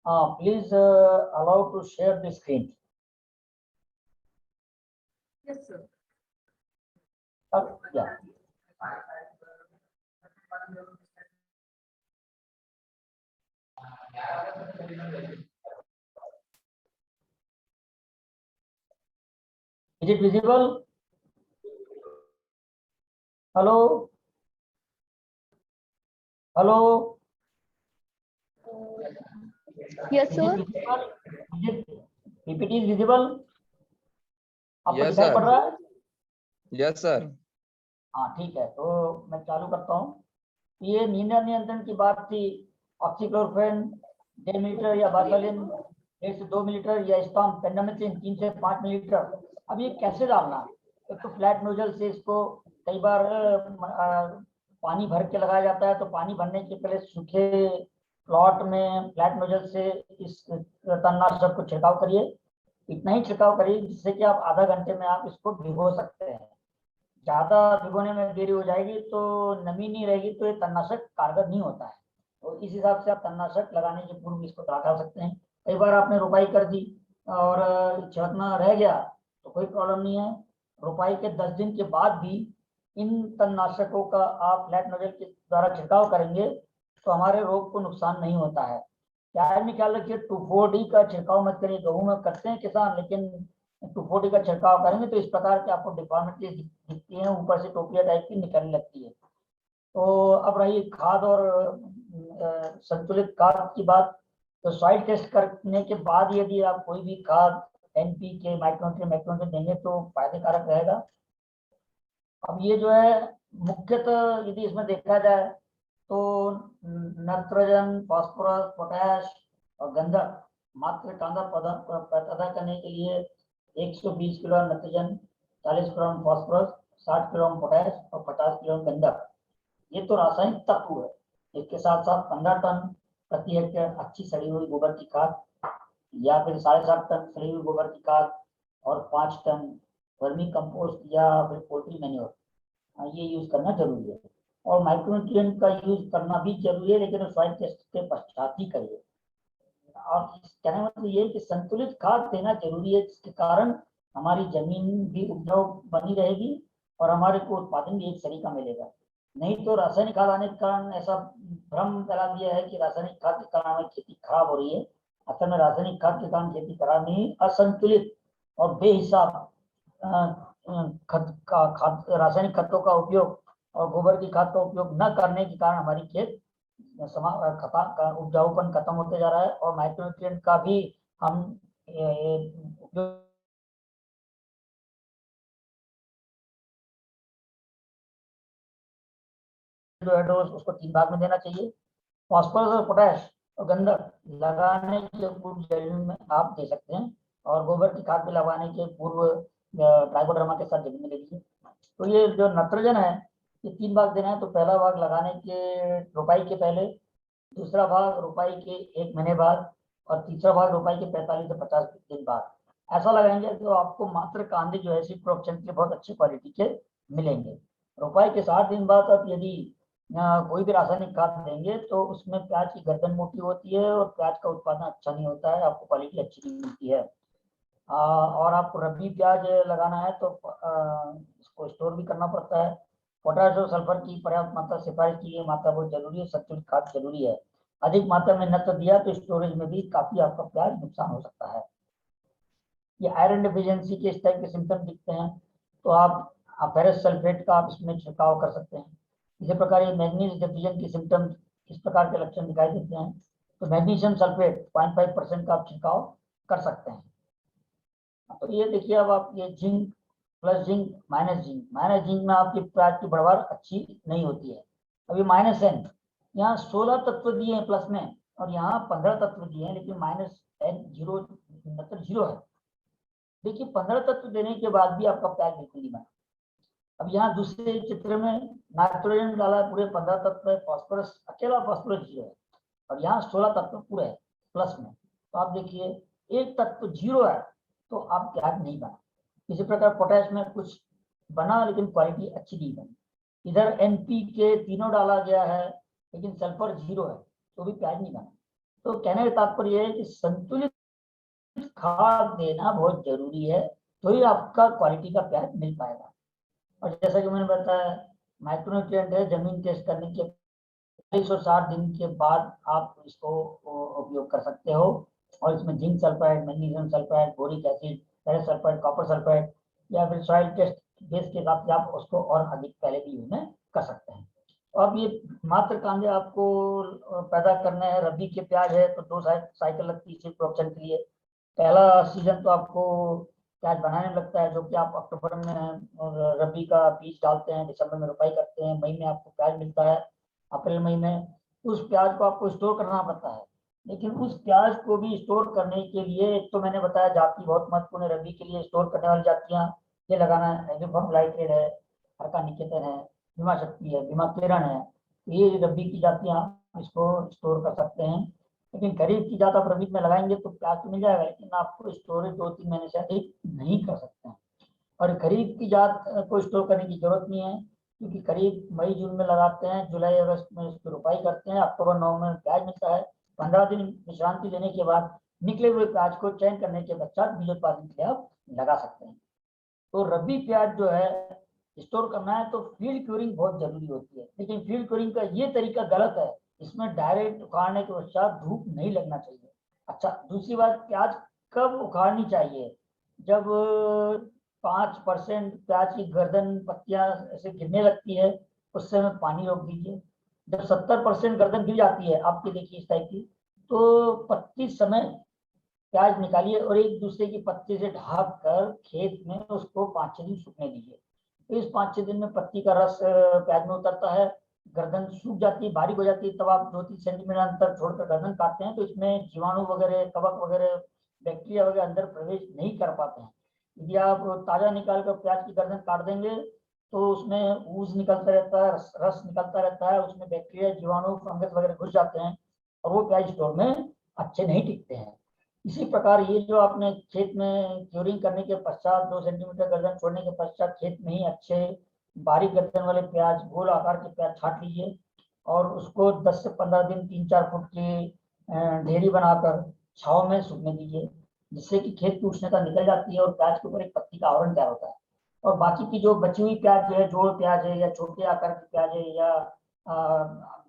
Please allow to share the screen. Yes, sir. Yeah. Is it visible? Hello? Hello? Yes, Is sir. it visible? Is it PPT is visible? आपको Yes, दिखाई sir. पड़ रहा है? Yes sir. हाँ ठीक है, तो मैं चालू करता हूँ। ये नींद नियंत्रण की बात थी। ऑक्सीक्लोरोक्विन 1.5 मिलीलीटर या बार्फेलिन 1 से 2 मिलीलीटर या स्टाम पेंडामिथिन 3 से 5 मिलीलीटर। अब ये कैसे डालना? एक तो फ्लैट नोजल से इसको कई बार पानी भर के लगाया जाता है, तो पानी भरने के पहले सूखे प्लॉट में फ्लैट नोजल से इस तणनाशक को छिड़काव करिए। इतना ही छिड़काव करिए जिससे कि आप आधा घंटे में आप इसको भिगो सकते हैं। ज्यादा भिगोने में देरी हो जाएगी तो नमी नहीं रहेगी, तो ये तणनाशक कारगर नहीं होता है। तो इस हिसाब से आप तणनाशक लगाने के पूर्व इसको डाल सकते हैं। कई बार आपने रोपाई कर दी और छिड़कना रह गया तो कोई प्रॉब्लम नहीं है। रोपाई के 10 दिन के बाद भी इन तणनाशकों का आप फ्लैट नोजल के द्वारा छिड़काव करेंगे तो हमारे रोग को नुकसान नहीं होता है। प्याज में ख्याल रखिए 2,4-D का छिड़काव मत करिए। गेहूं में करते हैं किसान, लेकिन 2,4-D का छिड़काव करेंगे तो इस प्रकार की आपको डिफॉर्मिटी दिखती है, ऊपर से टोपिया टाइप की निकलने लगती है। तो अब रही खाद और संतुलित खाद की बात, तो सॉइल टेस्ट करने के बाद यदि आप कोई भी खाद NPK मैक्रोन्यूट्रिएंट देंगे तो फायदेकारक रहेगा। अब ये जो है मुख्यतः यदि इसमें देखा जाए तो नाइट्रोजन, फास्फोरस, पोटैश और गंधक मात्र कांदा पैदा करने के लिए 120 किलो नाइट्रोजन, 40 ग्राम फास्फोरस, 60 ग्राम पोटैश और 50 किलो गंधक, ये तो रासायनिक तत्व है। इसके साथ साथ 15 टन प्रति हेक्टेयर अच्छी सड़ी हुई गोबर की खाद या फिर 7.5 टन सड़ी हुई गोबर की खाद और 5 टन वर्मी कंपोस्ट या फिर पोल्ट्री मैन्योर, ये यूज करना जरूरी है। और माइक्रोन्यूट्रिएंट का यूज करना भी जरूरी है, लेकिन सॉइल टेस्ट के पश्चात ही करिए। और कहने मतलब ये है कि संतुलित खाद देना जरूरी है, जिसके कारण हमारी जमीन भी उपजाऊ बनी रहेगी और हमारे को उत्पादन भी एक सलीका मिलेगा। नहीं तो रासायनिक खाद आने के कारण ऐसा भ्रम फैला दिया है कि रासायनिक खाद के कारण हमारी खेती खराब हो रही है। असल में रासायनिक खाद के कारण खेती खराब नहीं, असंतुलित और बेहिसाब रासायनिक खादों का उपयोग और गोबर की खाद का उपयोग न करने के कारण हमारी खेत उपजाऊपन खत्म होते जा रहा है और माइक्रोन्यूट्रिएंट का भी हम उपयोग जो है डोज उसको 3 भाग में देना चाहिए। फास्फोरस और पोटैश और गंधक लगाने के पूर्व जमीन में आप दे सकते हैं और गोबर की खाद भी लगाने के पूर्व ट्राइकोडर्मा के साथ जमीन में दे दीजिए। तो ये जो नाइट्रोजन है ये 3 भाग देना है। तो पहला भाग लगाने के रोपाई के पहले, दूसरा भाग रोपाई के 1 महीने बाद और तीसरा भाग रोपाई के 45 से 50 दिन बाद। ऐसा लगाएंगे तो आपको मात्र कांदे जो है सीड प्रोडक्शन के बहुत अच्छी क्वालिटी के मिलेंगे। रोपाई के 60 दिन बाद अब यदि कोई भी रासायनिक खाद देंगे तो उसमें प्याज की गर्दन मोटी होती है और प्याज का उत्पादन अच्छा नहीं होता है, आपको क्वालिटी अच्छी नहीं मिलती है। और आपको रबी प्याज लगाना है तो इसको स्टोर भी करना पड़ता है। पोटाश और सल्फर की पर्याप्त मात्रा सिफारिश की गई मात्रा बहुत जरूरी है। संतुलित खाद जरूरी है। अधिक मात्रा में न तो दिया तो स्टोरेज में भी काफी आपका प्याज नुकसान हो सकता है। ये आयरन डिफिशियंसी के इस टाइप के सिम्टम दिखते हैं तो आप फेरस सल्फेट का आप इसमें छिड़काव कर सकते हैं। इसी प्रकार ये मैग्नीज डिफिशियंसी के सिम्टम इस प्रकार के लक्षण दिखाई देते हैं तो मैग्नीशियम सल्फेट 0.5% का आप छिड़काव कर सकते हैं। तो ये देखिए अब आप ये zinc plus zinc minus zinc में आपकी प्याज की बढ़वार अच्छी नहीं होती है। अभी -N यहाँ 16 तत्व दिए हैं प्लस में और यहाँ 15 तत्व दिए हैं, लेकिन -N 0 मतलब 0 है। देखिए 15 तत्व देने के बाद भी आपका प्याज बिल्कुल नहीं बना। अब यहाँ दूसरे चित्र में नाइट्रोजन डाला पूरे 15 तत्व है, फास्फोरस अकेला फास्फोरस 0 है और यहाँ 16 तत्व पूरे है प्लस में। तो आप देखिए एक तत्व 0 है तो आप प्याज नहीं बना। इसी प्रकार पोटैश में कुछ बना लेकिन क्वालिटी अच्छी नहीं बनी। इधर NPK तीनों डाला गया है लेकिन सल्फर 0 है तो भी प्याज नहीं बना। तो कहने का तात्पर्य है कि संतुलित खाद देना बहुत जरूरी है, तो ही आपका क्वालिटी का प्याज मिल पाएगा। और जैसा कि मैंने बताया, माइक्रोन्यूट्रिएंट है, जमीन टेस्ट करने के 160 दिन के बाद आप इसको उपयोग कर सकते हो। और इसमें zinc sulphide, magnesium sulphide, boric acid, ferrous sulphide, copper sulphide या फिर सॉइल टेस्ट बेस के हिसाब से आप उसको और अधिक पहले भी यूज में कर सकते हैं। अब ये मात्र कांदे आपको पैदा करना है। रबी के प्याज है तो 2 साइकिल लगती है सीड प्रोडक्शन के लिए। पहला सीजन तो आपको प्याज बनाने में लगता है, जो कि आप अक्टूबर में और रबी का बीज डालते हैं, दिसंबर में रोपाई करते हैं, मई में आपको प्याज मिलता है, अप्रैल मई में। उस प्याज को आपको स्टोर करना पड़ता है। लेकिन उस प्याज को भी स्टोर करने के लिए, एक तो मैंने बताया जाति बहुत महत्वपूर्ण है। रबी के लिए स्टोर करने वाली जातियां ये लगाना है, लाइटेड है, हरका निकेतन है, बीमा शक्ति है, बीमा किरण है, ये रबी की जातियां इसको स्टोर कर सकते हैं। लेकिन खरीफ की जात आप रबी में लगाएंगे तो प्याज तो मिल जाएगा, लेकिन आपको स्टोरेज 2-3 महीने से अधिक नहीं कर सकते हैं। और खरीफ की जात को स्टोर करने की जरूरत नहीं है, क्योंकि खरीफ मई जून में लगाते हैं, जुलाई अगस्त में इसकी रोपाई करते हैं, अक्टूबर नवंबर में प्याज मिलता है। 15 दिन विश्रांति लेने के बाद निकले हुए प्याज को चयन करने के पश्चात बीजोत्पादन के लिए आप लगा सकते हैं। तो रबी प्याज जो है स्टोर करना है तो फील्ड क्यूरिंग बहुत जरूरी होती है। लेकिन फील्ड क्यूरिंग का ये तरीका गलत है, इसमें डायरेक्ट उखाड़ने के पश्चात धूप नहीं लगना चाहिए। अच्छा, दूसरी बात, प्याज कब उखाड़नी चाहिए? जब 5% प्याज की गर्दन पत्तियां ऐसे गिरने लगती है, उस समय पानी रोक दीजिए। जब 70% गर्दन गिर जाती है आपकी, देखिए इस टाइप की, तो पत्ती समय प्याज निकालिए और एक दूसरे की पत्ती से ढाक कर खेत में उसको 5-6 दिन सूखने दीजिए। तो इस 5-6 दिन में पत्ती का रस प्याज में उतरता है, गर्दन सूख जाती है, बारीक हो जाती है। तब आप 2-3 सेंटीमीटर अंतर छोड़कर गर्दन काटते हैं तो इसमें जीवाणु वगैरह, कवक वगैरह, बैक्टीरिया वगैरह अंदर प्रवेश नहीं कर पाते हैं। यदि आप ताजा निकाल कर प्याज की गर्दन काट देंगे तो उसमें ऊज निकलता रहता है, रस निकलता रहता है, उसमें बैक्टीरिया, जीवाणु, फंगस वगैरह घुस जाते हैं और वो प्याज स्टोर में अच्छे नहीं टिकते हैं। इसी प्रकार ये जो आपने खेत में क्यूरिंग करने के पश्चात 2 सेंटीमीटर गर्दन छोड़ने के पश्चात खेत में ही अच्छे बारीक गर्दन वाले प्याज, गोल आकार के प्याज छांट लीजिए और उसको 10 से 15 दिन 3-4 फुट की ढेरी बनाकर छांव में सूखने दीजिए, जिससे कि खेत की उष्णता निकल जाती है और प्याज के ऊपर एक पत्ती का आवरण तैयार होता है। और बाकी की जो बची हुई प्याज है, जोड़ प्याज है या छोटे आकार की प्याज है या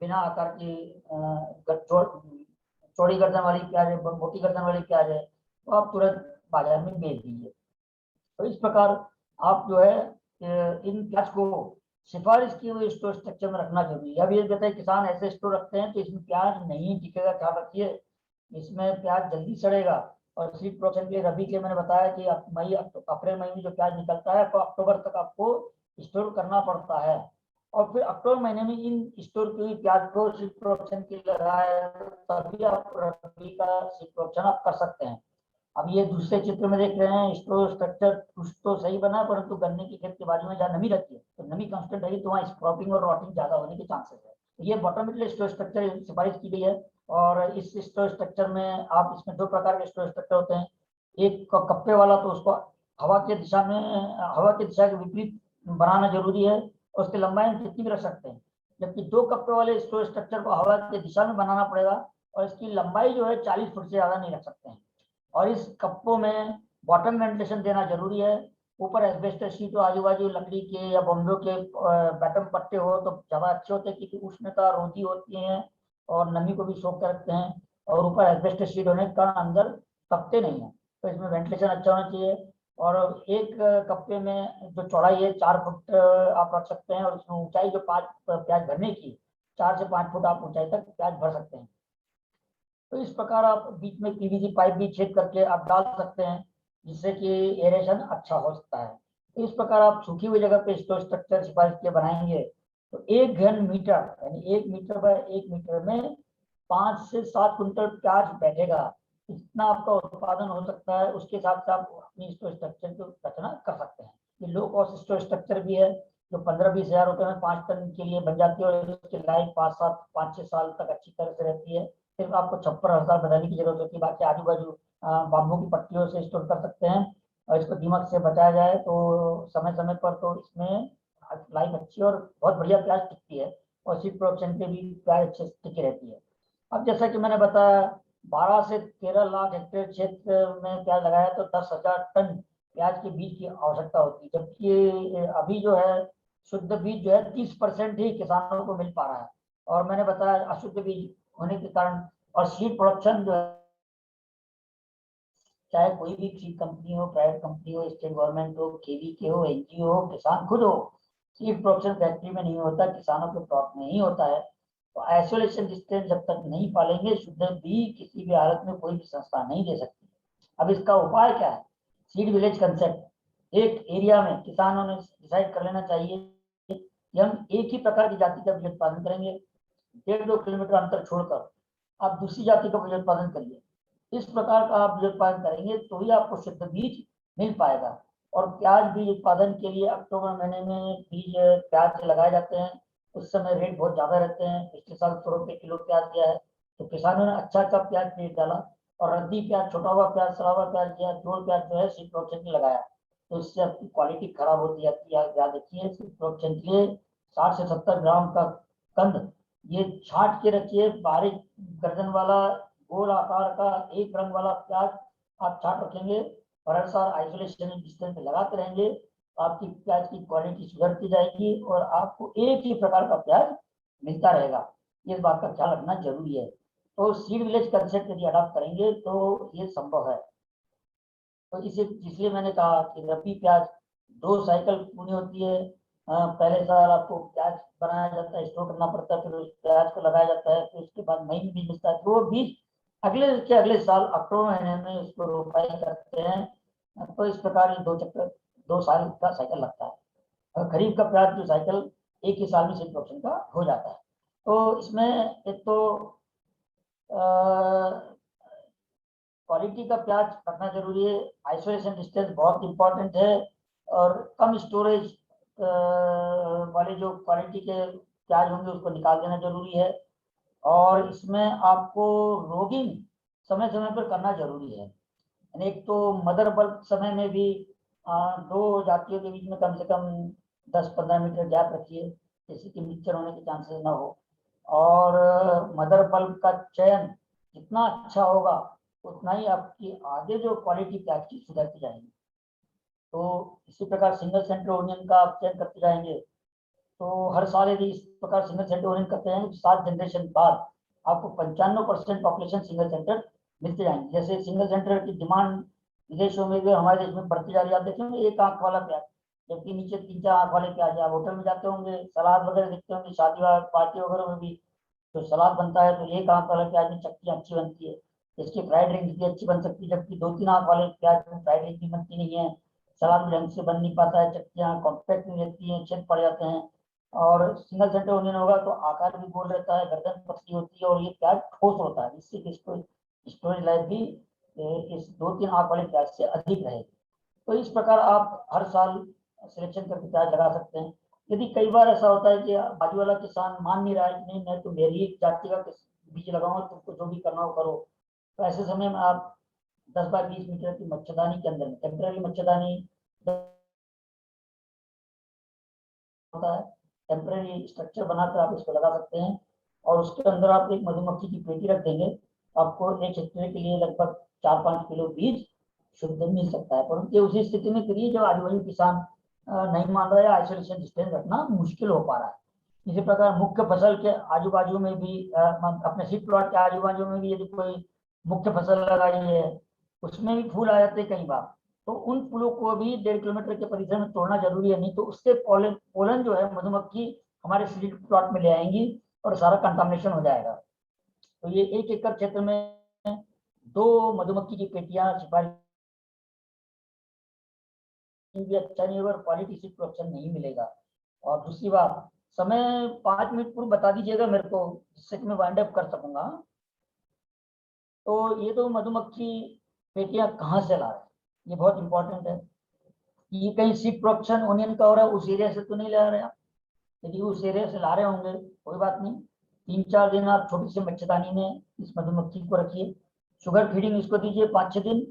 बिना आकार की चौड़ी गर्दन वाली प्याज है, मोटी गर्दन वाली प्याज है, तो आप तुरंत बाजार में बेच दीजिए। तो इस प्रकार आप जो है इन प्याज को सिफारिश किए हुए स्टोर स्ट्रक्चर में रखना जरूरी है। अब ये कहते हैं किसान ऐसे स्टोर रखते हैं तो इसमें प्याज नहीं टिकेगा, ख्याल रखिए, इसमें प्याज जल्दी सड़ेगा। और सीड प्रोडक्शन के लिए रबी के लिए मैंने बताया कि मई अप्रैल मई में जो प्याज निकलता है तो अक्टूबर तक आपको स्टोर करना पड़ता है। और फिर अक्टूबर महीने में इन स्टोर की हुई प्याज को सीड प्रोडक्शन के लिए लगाए, तभी आप रबी का सीड प्रोडक्शन आप कर सकते हैं। अब ये दूसरे चित्र में देख रहे हैं, स्टोर स्ट्रक्चर कुछ तो सही बना है, परंतु गन्ने के खेत के बाजू में जहाँ नमी रहती है तो नमी कांस्टेंट रहेगी तो वहाँ स्प्रॉटिंग और रॉटिंग ज्यादा होने के चांसेस है। तो ये बॉटम मिडल स्टोर स्ट्रक्चर सिफारिश की गई है। और इस स्टोर स्ट्रक्चर में आप, इसमें 2 प्रकार के स्टोर स्ट्रक्चर होते हैं। एक कप्पे वाला, तो उसको हवा के दिशा में, हवा की दिशा के विपरीत बनाना जरूरी है और उसकी लंबाई में कितनी भी रख सकते हैं। जबकि 2 कप्पे वाले स्टोर स्ट्रक्चर को हवा की दिशा में बनाना पड़ेगा और इसकी लंबाई जो है 40 फुट से ज्यादा नहीं रख सकते हैं। और इस कप्पों में बॉटम वेंटिलेशन देना जरूरी है। ऊपर एस्बेस्टस शीट हो, आजू बाजू लकड़ी के या बम्बो के बैटम पट्टे हो तो ज्यादा अच्छे होते हैं, क्योंकि उष्णता रोधी होती है और नमी को भी सोख कर रखते हैं। और ऊपर एस्बेस्टस शीट होने के कारण अंदर तपते नहीं है, तो इसमें वेंटिलेशन अच्छा होना चाहिए। और एक कप्पे में जो चौड़ाई है 4 फुट आप रख सकते हैं और उसमें ऊंचाई जो 5 प्याज भरने की, 4 से 5 फुट आप ऊंचाई तक प्याज भर सकते हैं। तो इस प्रकार आप बीच में पीवीसी पाइप भी छेद करके आप डाल सकते हैं, जिससे कि एरेशन अच्छा हो सकता है। तो इस प्रकार आप सूखी हुई जगह पे स्टोर स्ट्रक्चर सिफारिश के बनाएंगे तो 1 घन मीटर यानी 1 मीटर बाय 1 मीटर में 5 से 7 कुंटल प्याज बैठेगा। इतना आपका उत्पादन हो सकता है। उसके हिसाब से आप अपनी स्टोर स्ट्रक्चर की रचना कर सकते हैं। ये लो कॉस्ट स्टोर स्ट्रक्चर भी है, जो 15-20 हजार रुपए में 5 टन के लिए बन जाती है और उसकी लाइफ 5-6 साल तक अच्छी तरह से रहती है। सिर्फ आपको छप्पर हर साल बदलने की जरूरत होती है, बाकी आजू बाजू बाम्बू की पट्टियों से स्टोर कर सकते हैं। और इसको दीमक से बचाया जाए तो समय समय पर तो इसमें लाइफ अच्छी और बहुत बढ़िया प्याज टिकती है और सीड प्रोडक्शन पे भी प्याज अच्छे से टिकी रहती है। अब जैसा कि मैंने बताया 12 से 13 लाख हेक्टेयर क्षेत्र में प्याज लगाया तो 10,000 टन प्याज के बीज की आवश्यकता होती है, जबकि अभी जो है शुद्ध बीज जो है 30% ही किसानों को मिल पा रहा है। और मैंने बताया अशुद्ध बीज होने के कारण और सीड प्रोडक्शन जो है, चाहे कोई भी सीड कंपनी हो, प्राइवेट कंपनी हो, स्टेट गवर्नमेंट हो, केवी हो, एनजीओ हो, किसान खुद हो, सीड प्रोडक्शन फैक्ट्री में नहीं होता, किसानों के प्लॉट में ही होता है। तो आइसोलेशन डिस्टेंस जब तक नहीं पालेंगे शुद्ध बीज किसी भी हालत में कोई भी संस्था नहीं दे सकती। अब इसका उपाय क्या है? Seed village concept. एक एरिया में किसानों ने डिसाइड कर लेना चाहिए कि हम एक ही प्रकार की जाति का बीज उत्पादन करेंगे, 1.5-2 किलोमीटर अंतर छोड़कर आप दूसरी जाति का बीज उत्पादन करिए। इस प्रकार का आप बीज उत्पादन करेंगे तो ही आपको शुद्ध बीज मिल पाएगा। और प्याज बीज उत्पादन के लिए अक्टूबर महीने में बीज प्याज लगाए जाते हैं। उस समय रेट बहुत ज्यादा रहते हैं, पिछले साल 100 रुपये किलो प्याज दिया है, तो किसानों ने अच्छा अच्छा प्याज रेट डाला और रद्दी प्याज, छोटा हुआ प्याज, सड़ा हुआ प्याज दिया, जोड़ प्याज जो है सीड प्रोडक्शन में लगाया, तो इससे आपकी क्वालिटी खराब होती जाती है। याद रखिए सीड प्रोडक्शन के लिए 60 से 70 ग्राम का कंद ये छांट के रखिए, बारीक गर्दन वाला गोल आकार का एक रंग वाला प्याज आप छांट रखेंगे और हर साल आइसोलेशन डिस्टेंस पे लगाते रहेंगे, तो आपकी प्याज की क्वालिटी सुधरती जाएगी और आपको एक ही प्रकार का प्याज मिलता रहेगा। इस बात का ख्याल रखना जरूरी है। तो सीड विलेज कंसेप्ट यदि अडॉप्ट करेंगे तो ये संभव है। तो इसे इसलिए मैंने कहा कि रबी प्याज 2 साइकिल पूरी होती है। पहले साल आपको प्याज बनाया जाता है, स्टोर करना पड़ता है, फिर उस प्याज को लगाया जाता है, फिर उसके बाद मई में बीज मिलता है, तो वो बीज अगले साल अक्टूबर महीने में उसको रोपाई करते हैं। तो इस प्रकार ये 2 साल का साइकिल लगता है। और खरीफ का प्याज जो साइकिल एक ही साल में सीड प्रोडक्शन का हो जाता है। तो इसमें एक तो क्वालिटी का प्याज रखना जरूरी है, आइसोलेशन डिस्टेंस बहुत इंपॉर्टेंट है, और कम स्टोरेज वाले जो क्वालिटी के प्याज होंगे उसको निकाल देना जरूरी है। और इसमें आपको रोगिंग समय समय पर करना जरूरी है। एक तो मदर बल्ब समय में भी 2 जातियों के बीच में कम से कम 10-15 मीटर गैप रखिए, जैसे कि मिक्सचर होने के चांसेस ना हो। और मदर बल्ब का चयन जितना अच्छा होगा उतना ही आपकी आगे जो क्वालिटी प्याज की सुधरती जाएगी। तो इसी प्रकार सिंगल सेंटर ओनियन का आप चयन करते जाएंगे, तो हर साल यदि इस प्रकार सिंगल सेंटर ओनियन करते जाएंगे तो 7 जनरेशन बाद आपको 95% पॉपुलेशन सिंगल सेंटर मिलते जाएंगे। जैसे सिंगल सेंटर की डिमांड विदेशों में भी हमारे देश में बढ़ती जा रही है। आप देखेंगे एक आंख वाला प्याज, जबकि नीचे 3-4 आंख वाले प्याज। आप होटल में जाते होंगे, सलाद वगैरह देखते होंगे, शादी पार्टी वगैरह में भी तो सलाद बनता है, तो एक आंख वाले प्याज में चटनी अच्छी बनती है, इसकी फ्राइड रिंग्स भी अच्छी बन सकती है, जबकि 2-3 आंख वाले प्याज में फ्राइड रिंग भी बनती नहीं है, सलाद भी ढंग से बन नहीं पाता है, चटनियाँ कॉम्पैक्ट नहीं रहती हैं, छेद पड़ जाते हैं। और सिंगल सेंटर ओनियन होगा तो आकार भी गोल रहता है, गर्दन पतली होती है और ये प्याज ठोस होता है, जिससे कि इसको स्टोरेज लाइफ भी इस 2-3 आंख वाले प्याज से अधिक रहेगी। तो इस प्रकार आप हर साल सिलेक्शन करके प्याज लगा सकते हैं। यदि कई बार ऐसा होता है कि बाजू वाला किसान मान नहीं रहा है कि नहीं मैं तो मेरी जाति का बीज लगाऊंगा, तुमको जो भी करना हो करो, तो ऐसे समय में आप 10 बाय 20 मीटर की मच्छरदानी के अंदर में टेम्पररी मच्छरदानी होता है, टेम्पररी स्ट्रक्चर बनाकर आप इसको लगा सकते हैं और उसके अंदर आप एक मधुमक्खी की पेटी रख देंगे, आपको 1 हेक्टेयर के लिए लगभग 4-5 किलो बीज शुद्ध मिल सकता है। परंतु उसी स्थिति में करिए जब आजू बाजू किसान नहीं मान रहा है, आइसोलेशन डिस्टेंस रखना मुश्किल हो पा रहा है। इसी प्रकार मुख्य फसल के आजू बाजू में भी अपने सीड प्लॉट के आजू बाजू में भी यदि कोई मुख्य फसल लगाई है, उसमें भी फूल आ जाते हैं कई बार, तो उन फूलों को भी 1.5 किलोमीटर के परिसर में तोड़ना जरूरी है, नहीं तो उससे पोलन जो है मधुमक्खी हमारे सीड प्लॉट में ले आएंगी और सारा कंटामिनेशन हो जाएगा। तो ये 1 एकड़ क्षेत्र में 2 मधुमक्खी की पेटियां सिफारिश भी अच्छा नहीं होगा और क्वालिटी सीड प्रोडक्शन नहीं मिलेगा। और दूसरी बात, समय 5 मिनट पूर्व बता दीजिएगा मेरे को, जिससे कि मैं वाइंड अप कर सकूंगा। तो ये तो मधुमक्खी पेटियां कहाँ से ला रहे हैं, ये बहुत इंपॉर्टेंट है। ये कहीं सीड प्रोडक्शन ओनियन का हो रहा है उस एरिया से तो नहीं ला रहे आप। यदि उस एरिया से ला रहे होंगे कोई बात नहीं, 3-4 दिन आप छोटी सी मच्छरदानी में इस मधुमक्खी को रखिए, शुगर फीडिंग इसको दीजिए 5-6 दिन।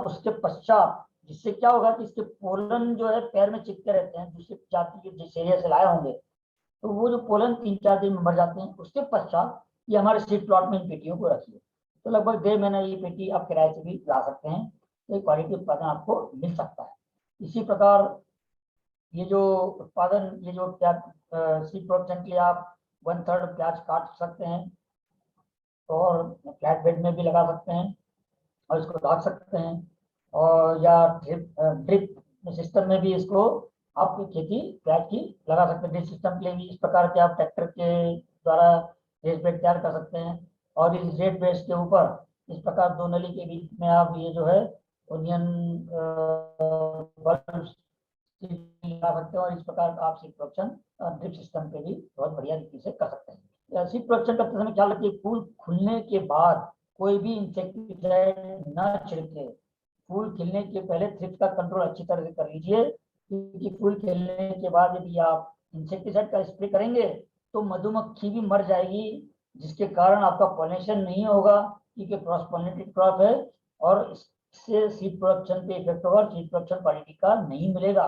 उसके पश्चात जिससे क्या होगा कि इसके पोलन जो है पैर में चिपके रहते हैं, दूसरी जाति के जिस एरिया से लाए होंगे, तो वो जो पोलन 3-4 दिन में मर जाते हैं। उसके पश्चात ये हमारे सीड प्लॉट में इन पेटियों को रखिए। तो लगभग 1.5 महीना ये पेटी आप किराए से भी ला सकते हैं, तो क्वालिटी उत्पादन आपको मिल सकता है। इसी प्रकार ये जो उत्पादन, ये जो प्याज सीड प्रोडक्शन के लिए आप 1/3 प्याज काट सकते हैं और फ्लैट बेड में भी लगा सकते हैं और इसको ढक सकते हैं, और या ड्रिप सिस्टम में भी इसको आप खेती प्याज की लगा सकते हैं। ड्रिप सिस्टम के लिए भी इस प्रकार के आप ट्रैक्टर के द्वारा रेस बेड तैयार कर सकते हैं, और इस रेस बेड के ऊपर इस प्रकार 2 नली के बीच में आप ये जो है ओनियन बल्ब लगा सकते हैं, और इस प्रकार आप सीड प्रोडक्शन ड्रिप सिस्टम पे भी बहुत बढ़िया तरीके से कर सकते हैं। सीड प्रोडक्शन करते समय ख्याल रखिए, फूल खुलने के बाद कोई भी इंसेक्टिसाइड न छिड़के। फूल खिलने के पहले थ्रिप्स का कंट्रोल अच्छी तरह से कर लीजिए, क्योंकि फूल खिलने के बाद यदि आप इंसेक्टिसाइड का स्प्रे करेंगे तो मधुमक्खी भी मर जाएगी, जिसके कारण आपका पॉलिनेशन नहीं होगा, क्योंकि क्रॉस पॉलिनेटेड क्रॉप है, और इससे सीड प्रोडक्शन पे इफेक्ट होगा, सीड प्रोडक्शन क्वालिटी का नहीं मिलेगा।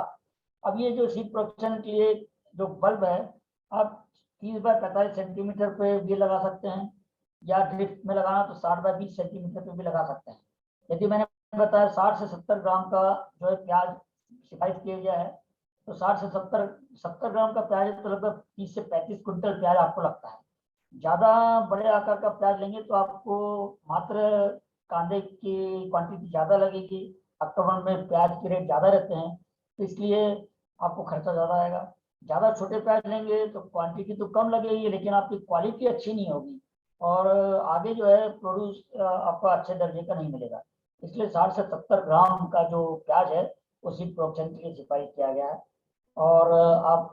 अब ये जो सीड प्रोडक्शन के लिए जो बल्ब है, आप 30 बाय 45 सेंटीमीटर पे भी लगा सकते हैं, या ड्रिप में लगाना तो 60 बाय 20 सेंटीमीटर पे भी लगा सकते हैं। यदि मैंने बताया 60 से 70 ग्राम का जो है प्याज सिफारिश किया गया है, तो 60 से 70 ग्राम का प्याज है, तो लगभग 30 से 35 कुंटल प्याज आपको लगता है। ज़्यादा बड़े आकार का प्याज लेंगे तो आपको मात्र कांदे की क्वांटिटी ज़्यादा लगेगी। अक्टूबर में प्याज के रेट ज़्यादा रहते हैं, तो इसलिए आपको खर्चा ज़्यादा आएगा। ज़्यादा छोटे प्याज लेंगे तो क्वांटिटी तो कम लगेगी, लेकिन आपकी क्वालिटी अच्छी नहीं होगी, और आगे जो है प्रोड्यूस आपको अच्छे दर्जे का नहीं मिलेगा। इसलिए 60 से 70 ग्राम का जो प्याज है वो सीड प्रोडक्शन के लिए सिफारिश किया गया है। और आप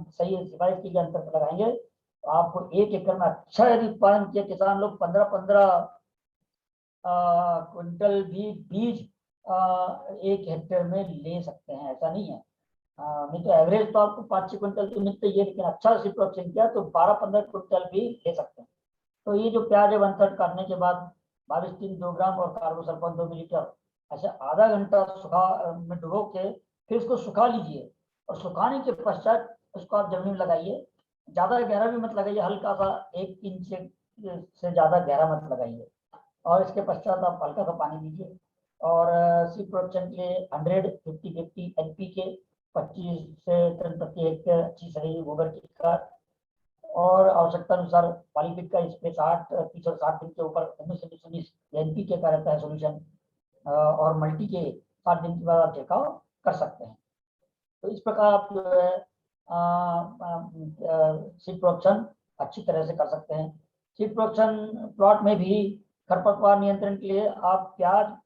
सही सिफारिश की अंतर पर लगाएंगे तो आपको 1 एकड़ में अच्छा यदि उत्पादन किया, किसान लोग 15-15 क्विंटल भी बीज 1 हेक्टेयर में ले सकते हैं, ऐसा नहीं है। नहीं तो एवरेज तो आपको 5-6 क्विंटल तो मिलते ही है, लेकिन अच्छा सीड प्रोडक्शन किया तो 12-15 क्विंटल भी ले सकते हैं। तो ये जो प्याज है 1/3 काटने के बाद 22-3 2 ग्राम और कार्बोसल्फान 2 मिलीलीटर ऐसे आधा घंटा में डुबो के फिर उसको सुखा लीजिए, और सुखाने के पश्चात उसको आप जमीन में लगाइए। ज़्यादा गहरा भी मत लगाइए, हल्का सा 1 इंच से ज़्यादा गहरा मत लगाइए, और इसके पश्चात आप हल्का सा पानी दीजिए। और सीड प्रोडक्शन के लिए 100-50-50 NPK 25 से 3 प्रति हेक्टेयर अच्छी सही गोबर की खाद, और आवश्यकता अनुसार पॉलीफिट का स्प्रे 30 और 60 दिन के ऊपर 19 NPK का रहता है सोल्यूशन, और मल्टी के 60 दिन के बाद आप छिड़काव कर सकते हैं। तो इस प्रकार आप जो है सीड प्रोडक्शन अच्छी तरह से कर सकते हैं। सीड प्रोडक्शन प्लॉट में भी खरपतवार नियंत्रण के लिए आप प्याज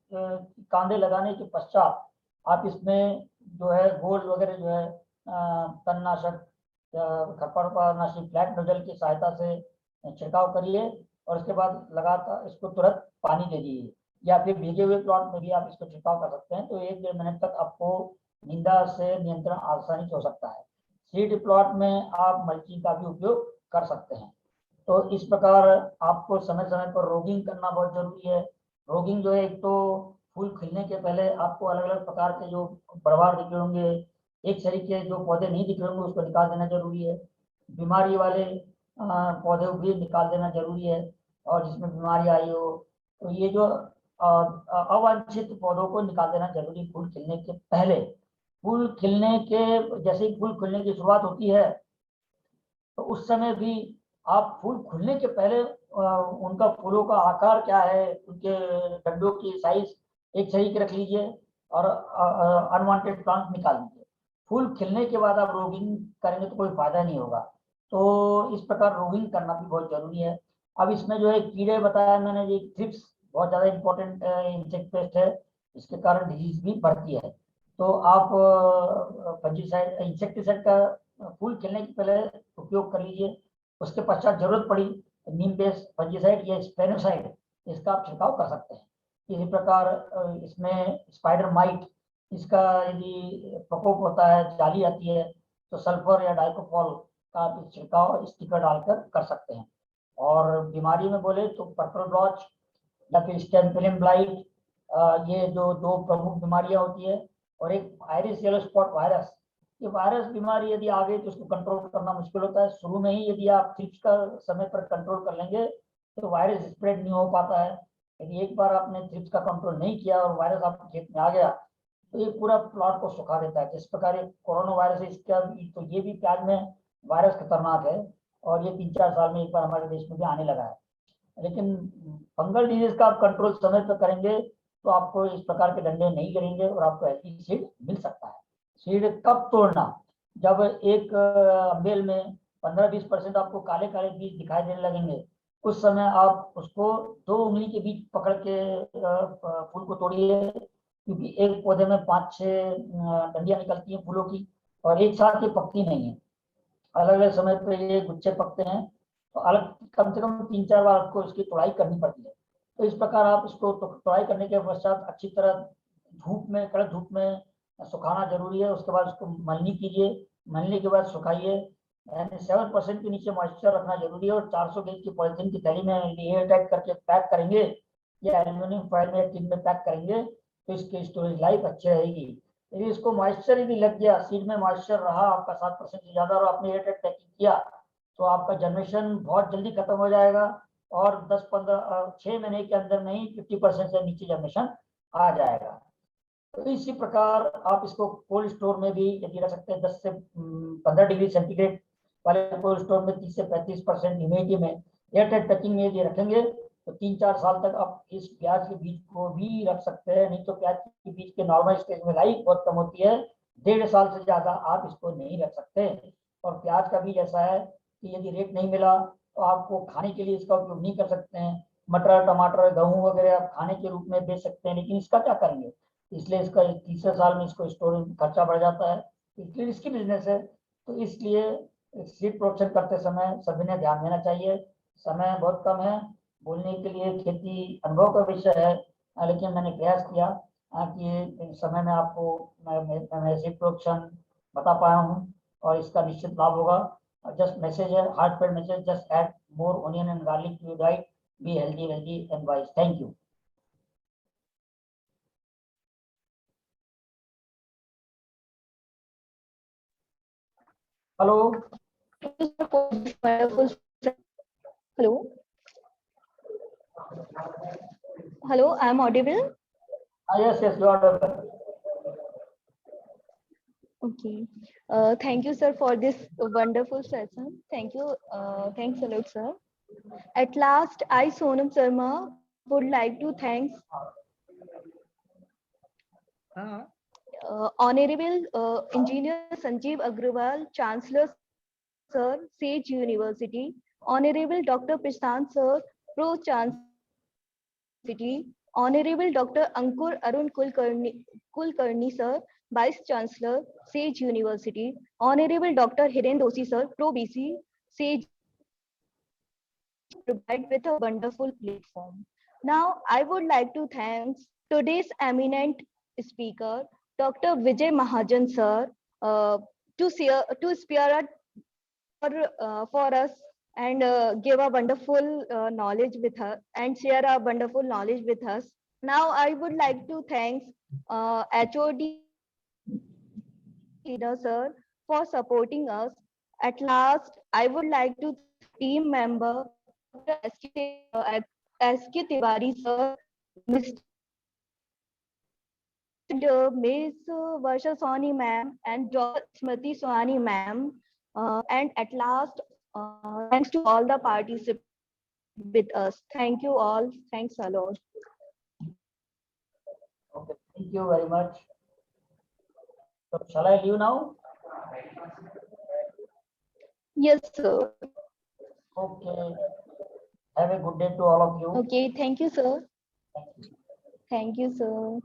कांदे लगाने के पश्चात आप इसमें जो है गोल्ड वगैरह जो है तणनाशक खरपतवारनाशी फ्लैट नोजल की सहायता से छिड़काव करिए, और उसके बाद लगातार इसको तुरंत पानी दे दीजिए, या फिर भीगे हुए प्लॉट में भी आप इसको छिड़काव कर सकते हैं। तो 1-1.5 मिनट तक आपको निंदा से नियंत्रण आसानी से हो सकता है। सीड प्लॉट में आप मल्चिंग का भी उपयोग कर सकते हैं। तो इस प्रकार आपको समय समय पर रोगिंग करना बहुत जरूरी है। रोगिंग जो है, एक तो फूल खिलने के पहले आपको अलग अलग प्रकार के जो बढ़वार दिख रहे होंगे, एक शरीर के जो पौधे नहीं दिख रहे होंगे उसको निकाल देना जरूरी है। बीमारी वाले पौधे भी निकाल देना जरूरी है, और जिसमें बीमारी आई हो तो ये जो अवांछित पौधों को निकाल देना जरूरी फूल खिलने के पहले। फूल खिलने के जैसे ही फूल खिलने की शुरुआत होती है तो उस समय भी आप फूल खुलने के पहले उनका फूलों का आकार क्या है, उनके डंडों की साइज एक सही के रख लीजिए, और अनवांटेड प्लांट निकाल दीजिए। फूल खिलने के बाद आप रोगिंग करेंगे तो कोई फायदा नहीं होगा। तो इस प्रकार रोगिंग करना भी बहुत जरूरी है। अब इसमें जो है कीड़े बताया मैंने, ये थ्रिप्स बहुत ज़्यादा इंपॉर्टेंट इंसेक्ट पेस्ट है, इसके कारण डिजीज भी बढ़ती है। तो आप फंजीसाइड इंसेक्टिसाइड का फूल खिलने के पहले उपयोग कर लीजिए। उसके पश्चात जरूरत पड़ी तो नीम बेस फंजीसाइड या स्पेनोसाइड इसका आप छिड़काव कर सकते हैं। इसी प्रकार इसमें स्पाइडर माइट, इसका यदि प्रकोप होता है, जाली आती है, तो सल्फर या डाइकोफॉल का आप छिड़काव स्टिकर डालकर कर सकते हैं। और बीमारी में बोले तो पर्पल ब्लॉच या फिर स्टेम फिल्म ब्लाइट, ये जो 2 प्रमुख बीमारियां होती है, और एक आयरिश येलो स्पॉट वायरस, कि वायरस बीमारी यदि आ गई तो उसको कंट्रोल करना मुश्किल होता है। शुरू में ही यदि आप थ्रिप्स का समय पर कंट्रोल कर लेंगे तो वायरस स्प्रेड नहीं हो पाता है। यदि एक बार आपने थ्रिप्स का कंट्रोल नहीं किया और वायरस आपके खेत में आ गया तो ये पूरा प्लॉट को सुखा देता है। जिस प्रकार कोरोना वायरस है, इसका तो ये भी प्याज में वायरस खतरनाक है और ये 3-4 साल में एक बार हमारे देश में भी आने लगा है। लेकिन फंगल डिजीज का आप कंट्रोल समय पर करेंगे तो आपको इस प्रकार के डंडे नहीं गिरेंगे और आपको ऐसी सीड मिल सकता है। सीड कब तोड़ना? जब एक बेल में 15-20% आपको काले काले बीज दिखाई देने लगेंगे, उस समय आप उसको 2 उंगली के बीच पकड़ के फूल को तोड़िए, क्योंकि एक पौधे में 5-6 डंडियां निकलती हैं फूलों की और एक साथ ये पकती नहीं है, अलग अलग समय पे ये गुच्छे पकते हैं। तो अलग कम से कम 3-4 बार आपको इसकी तोड़ाई करनी पड़ती है। तो इस प्रकार आप इसको तोड़ाई करने के पश्चात अच्छी तरह धूप में, कड़क धूप में सुखाना जरूरी है। उसके बाद उसको मलनी कीजिए, मलने के बाद सुखाइए, यानी 7% के नीचे मॉइस्चर रखना जरूरी है। और 400 गेज की पॉलिथीन की थैली में एयर टाइट करके पैक करेंगे या एल्यूमिनियम फॉइल में टिन में पैक करेंगे तो इसकी स्टोरेज लाइफ अच्छी रहेगी। यदि इसको मॉइस्चर यदि लग गया, सीड में मॉइस्चर रहा आपका 7% से ज्यादा और आपने एयर टाइट पैकिंग किया तो आपका जनरेशन बहुत जल्दी खत्म हो जाएगा और 6 महीने के अंदर में ही 50% से नीचे जनरेशन आ जाएगा। तो इसी प्रकार आप इसको कोल्ड स्टोर में भी यदि रख सकते हैं, 10 से 15 डिग्री सेंटीग्रेड वाले कोल्ड स्टोर में 30 से 35% ह्यूमिडिटी में एयरटाइट पैकिंग में यदि रखेंगे तो 3-4 साल तक आप इस प्याज के बीज को भी रख सकते हैं। नहीं तो प्याज के बीज के नॉर्मल स्टेज में लाइफ बहुत कम होती है, 1.5 साल से ज्यादा आप इसको नहीं रख सकते। और प्याज का भी ऐसा है कि यदि रेट नहीं मिला तो आपको खाने के लिए इसका उपयोग नहीं कर सकते हैं। मटर, टमाटर, गेहूं वगैरह आप खाने के रूप में बेच सकते हैं, लेकिन इसका क्या करेंगे? इसलिए इसका 3 साल में इसको स्टोरेज खर्चा बढ़ जाता है, इसलिए इसकी बिजनेस है। तो इसलिए सीड प्रोडक्शन करते समय सभी ने ध्यान देना चाहिए। समय बहुत कम है बोलने के लिए, खेती अनुभव का विषय है, लेकिन मैंने प्रयास किया कि इस समय में आपको मैं सीड प्रोडक्शन बता पाया हूँ और इसका निश्चित लाभ होगा। जस्ट मैसेज है, heartfelt message, just add more onion and garlic to your diet, be healthy wealthy and wise. Thank you. Hello Hello, hello, I am audible. Yes yes you are. Okay. Thank you, sir, for this wonderful session. Thank you. Thanks a lot, sir. At last, I, Sonam Sharma, would like to thank Honorable Engineer Sanjeev Agrawal, Chancellor, Sir, Sage University, Honorable Dr. Prashant, Sir, Pro Chancellor, Honorable Dr. Ankur Arun Kulkarni, Sir, Vice Chancellor, Sage University, Honorable Dr. Hiren Doshi, Sir, Pro BC, Sage, provide with a wonderful platform. Now, I would like to thank today's eminent speaker, Dr. Vijay Mahajan, Sir, to spare for us and give a wonderful knowledge with her and share a wonderful knowledge with us. Now, I would like to thank HOD leader, sir, for supporting us. At last, I would like to team member SK Tiwari, sir, Mr. Miss Varsha Soni ma'am and Smriti Sohani ma'am. And at last, thanks to all the participants with us. Thank you all. Thanks a lot. Okay, thank you very much. So shall I leave now? Yes, sir. Okay. Have a good day to all of you. Okay, thank you, sir. Thank you. Thank you, sir.